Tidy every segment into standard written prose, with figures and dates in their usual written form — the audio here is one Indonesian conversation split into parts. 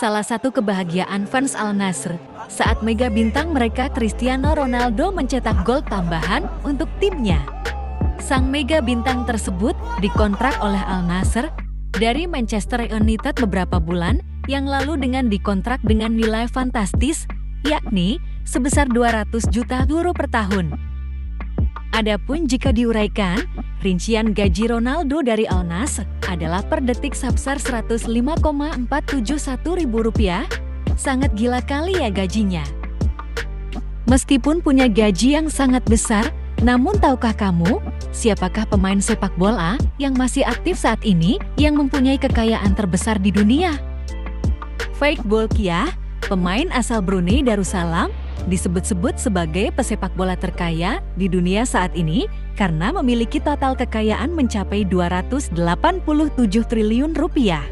salah satu kebahagiaan fans Al Nassr saat mega bintang mereka Cristiano Ronaldo mencetak gol tambahan untuk timnya. Sang mega bintang tersebut dikontrak oleh Al Nassr dari Manchester United beberapa bulan yang lalu dengan dikontrak dengan nilai fantastis, yakni sebesar 200 juta euro per tahun. Adapun jika diuraikan, rincian gaji Ronaldo dari Al Nassr adalah per detik sebesar Rp105,471.000. Sangat gila kali ya gajinya. Meskipun punya gaji yang sangat besar, namun tahukah kamu, siapakah pemain sepak bola yang masih aktif saat ini yang mempunyai kekayaan terbesar di dunia? Faik Bolkiah, pemain asal Brunei Darussalam, disebut-sebut sebagai pesepak bola terkaya di dunia saat ini karena memiliki total kekayaan mencapai 287 triliun rupiah.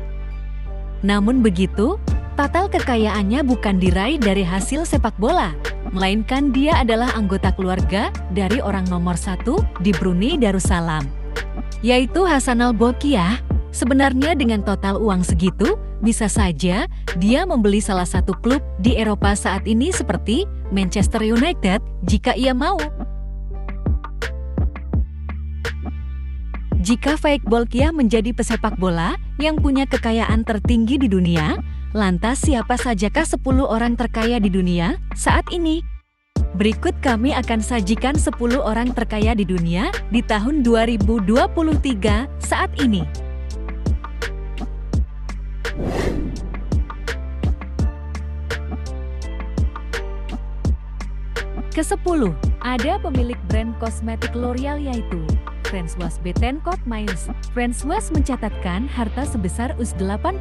Namun begitu, total kekayaannya bukan diraih dari hasil sepak bola, melainkan dia adalah anggota keluarga dari orang nomor 1 di Brunei Darussalam, yaitu Hassanal Bolkiah. Sebenarnya dengan total uang segitu, bisa saja dia membeli salah satu klub di Eropa saat ini seperti Manchester United jika ia mau. Jika Faik Bolkiah menjadi pesepak bola yang punya kekayaan tertinggi di dunia, lantas siapa sajakah 10 orang terkaya di dunia saat ini? Berikut kami akan sajikan 10 orang terkaya di dunia di tahun 2023 saat ini. Ke-10, ada pemilik brand kosmetik L'Oreal yaitu François Bettencourt-Meyers. François mencatatkan harta sebesar $88,6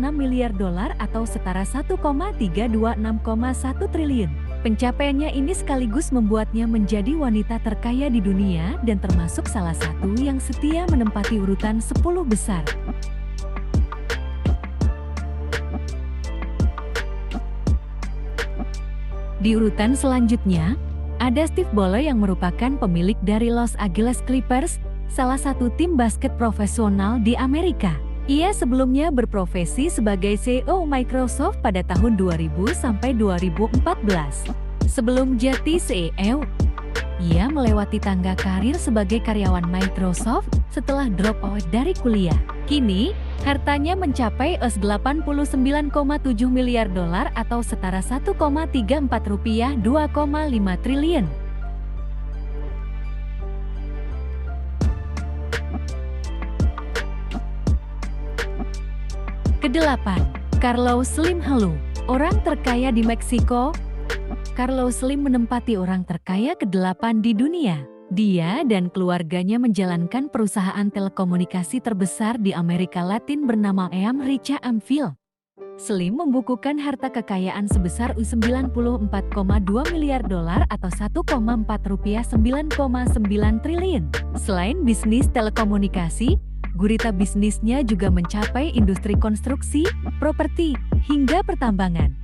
miliar atau setara 1,326,1 triliun. Pencapaiannya ini sekaligus membuatnya menjadi wanita terkaya di dunia dan termasuk salah satu yang setia menempati urutan 10 besar. Di urutan selanjutnya, ada Steve Ballmer yang merupakan pemilik dari Los Angeles Clippers, salah satu tim basket profesional di Amerika. Ia sebelumnya berprofesi sebagai CEO Microsoft pada tahun 2000 sampai 2014. Sebelum jadi CEO, ia melewati tangga karir sebagai karyawan Microsoft setelah drop out dari kuliah. Kini, hartanya mencapai $89,7 miliar atau setara 1,34 rupiah 2,5 triliun. Kedelapan, Carlos Slim Helú, orang terkaya di Meksiko. Carlos Slim menempati orang terkaya ke-8 di dunia. Dia dan keluarganya menjalankan perusahaan telekomunikasi terbesar di Amerika Latin bernama EAM Richa Amphil. Slim membukukan harta kekayaan sebesar $94,2 miliar atau 1,4 rupiah 9,9 triliun. Selain bisnis telekomunikasi, gurita bisnisnya juga mencapai industri konstruksi, properti, hingga pertambangan.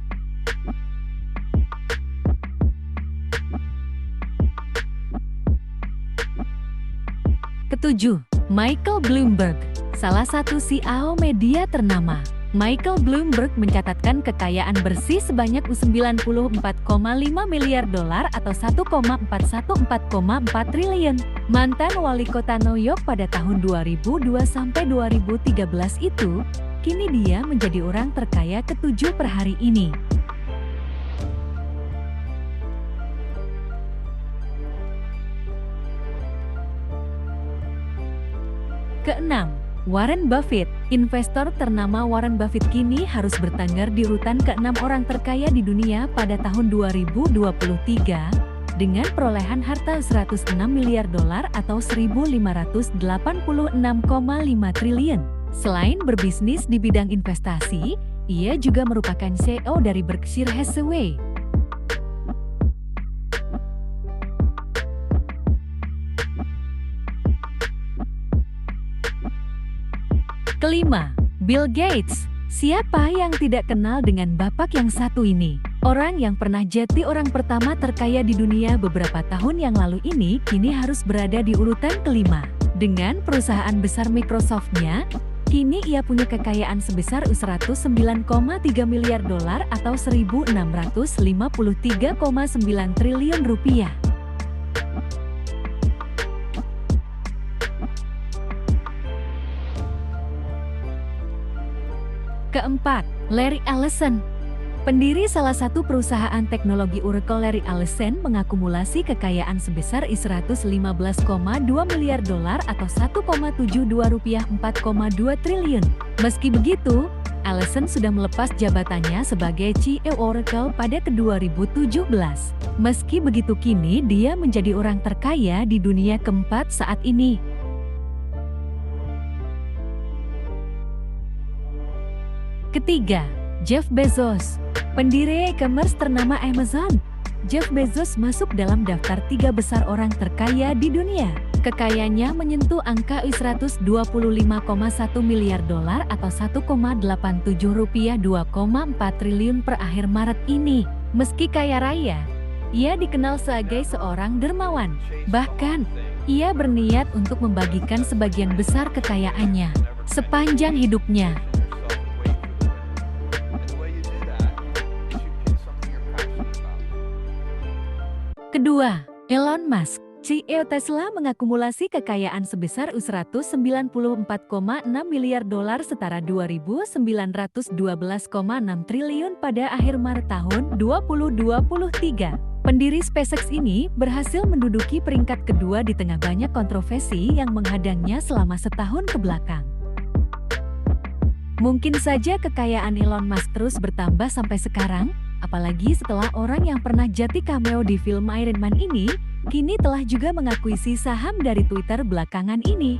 Ketujuh, Michael Bloomberg, salah satu CEO media ternama. Michael Bloomberg mencatatkan kekayaan bersih sebanyak $94,5 miliar atau 1,414,4 triliun. Mantan wali kota New York pada tahun 2002 sampai 2013 itu, kini dia menjadi orang terkaya ke-7 per hari ini. Keenam, Warren Buffett. Investor ternama Warren Buffett kini harus bertengger di urutan ke-6 orang terkaya di dunia pada tahun 2023 dengan perolehan harta $106 miliar atau 1.586,5 triliun. Selain berbisnis di bidang investasi, ia juga merupakan CEO dari Berkshire Hathaway. Kelima, Bill Gates. Siapa yang tidak kenal dengan bapak yang satu ini? Orang yang pernah jadi orang pertama terkaya di dunia beberapa tahun yang lalu ini kini harus berada di urutan kelima. Dengan perusahaan besar Microsoft-nya, Kini ia punya kekayaan sebesar $109,3 miliar atau 1.653,9 triliun rupiah. Keempat, Larry Ellison. Pendiri salah satu perusahaan teknologi Oracle, Larry Ellison mengakumulasi kekayaan sebesar $115,2 miliar atau 1,72 rupiah 4,2 triliun. Meski begitu, Ellison sudah melepas jabatannya sebagai CEO Oracle pada 2017. Meski begitu, kini dia menjadi orang terkaya di dunia keempat saat ini. Ketiga, Jeff Bezos. Pendiri e-commerce ternama Amazon, Jeff Bezos masuk dalam daftar 3 besar orang terkaya di dunia. Kekayaannya menyentuh angka $125,1 miliar atau 1,87 rupiah 2,4 triliun per akhir Maret ini. Meski kaya raya, ia dikenal sebagai seorang dermawan. Bahkan, ia berniat untuk membagikan sebagian besar kekayaannya sepanjang hidupnya. Kedua, Elon Musk. CEO Tesla mengakumulasi kekayaan sebesar $194,6 miliar setara 2.912,6 triliun pada akhir Maret tahun 2023. Pendiri SpaceX ini berhasil menduduki peringkat kedua di tengah banyak kontroversi yang menghadangnya selama setahun kebelakang. Mungkin saja kekayaan Elon Musk terus bertambah sampai sekarang, apalagi setelah orang yang pernah jadi cameo di film Iron Man ini, kini telah juga mengakuisisi saham dari Twitter belakangan ini.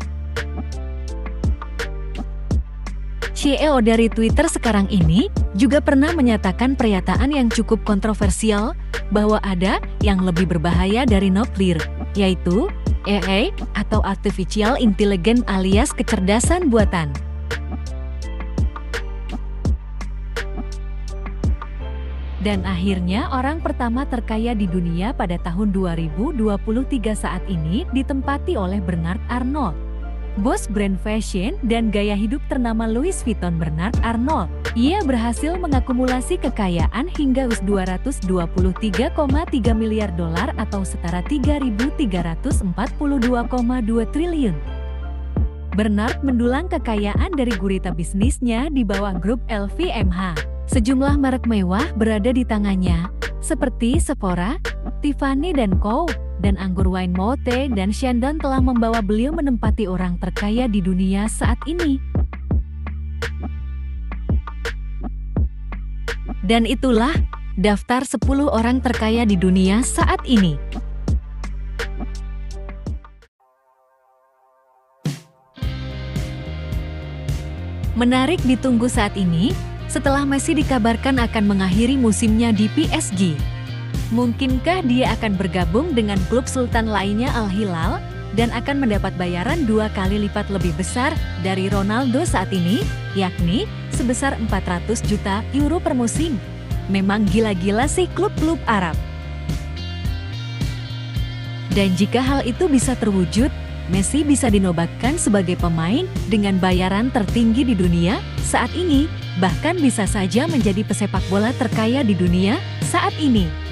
CEO dari Twitter sekarang ini juga pernah menyatakan pernyataan yang cukup kontroversial bahwa ada yang lebih berbahaya dari nuklir, yaitu AI atau Artificial Intelligence alias kecerdasan buatan. Dan akhirnya orang pertama terkaya di dunia pada tahun 2023 saat ini ditempati oleh Bernard Arnault. Bos brand fashion dan gaya hidup ternama Louis Vuitton, Bernard Arnault. Ia berhasil mengakumulasi kekayaan hingga $223,3 miliar atau setara 3.342,2 triliun. Bernard mendulang kekayaan dari gurita bisnisnya di bawah grup LVMH. Sejumlah merek mewah berada di tangannya, seperti Sephora, Tiffany & Co., dan anggur wine Moët dan Chandon telah membawa beliau menempati orang terkaya di dunia saat ini. Dan itulah daftar 10 orang terkaya di dunia saat ini. Menarik ditunggu saat ini, setelah Messi dikabarkan akan mengakhiri musimnya di PSG. Mungkinkah dia akan bergabung dengan klub sultan lainnya Al Hilal dan akan mendapat bayaran 2 kali lipat lebih besar dari Ronaldo saat ini, yakni sebesar 400 juta euro per musim. Memang gila-gila sih klub-klub Arab. Dan jika hal itu bisa terwujud, Messi bisa dinobatkan sebagai pemain dengan bayaran tertinggi di dunia saat ini, bahkan bisa saja menjadi pesepak bola terkaya di dunia saat ini.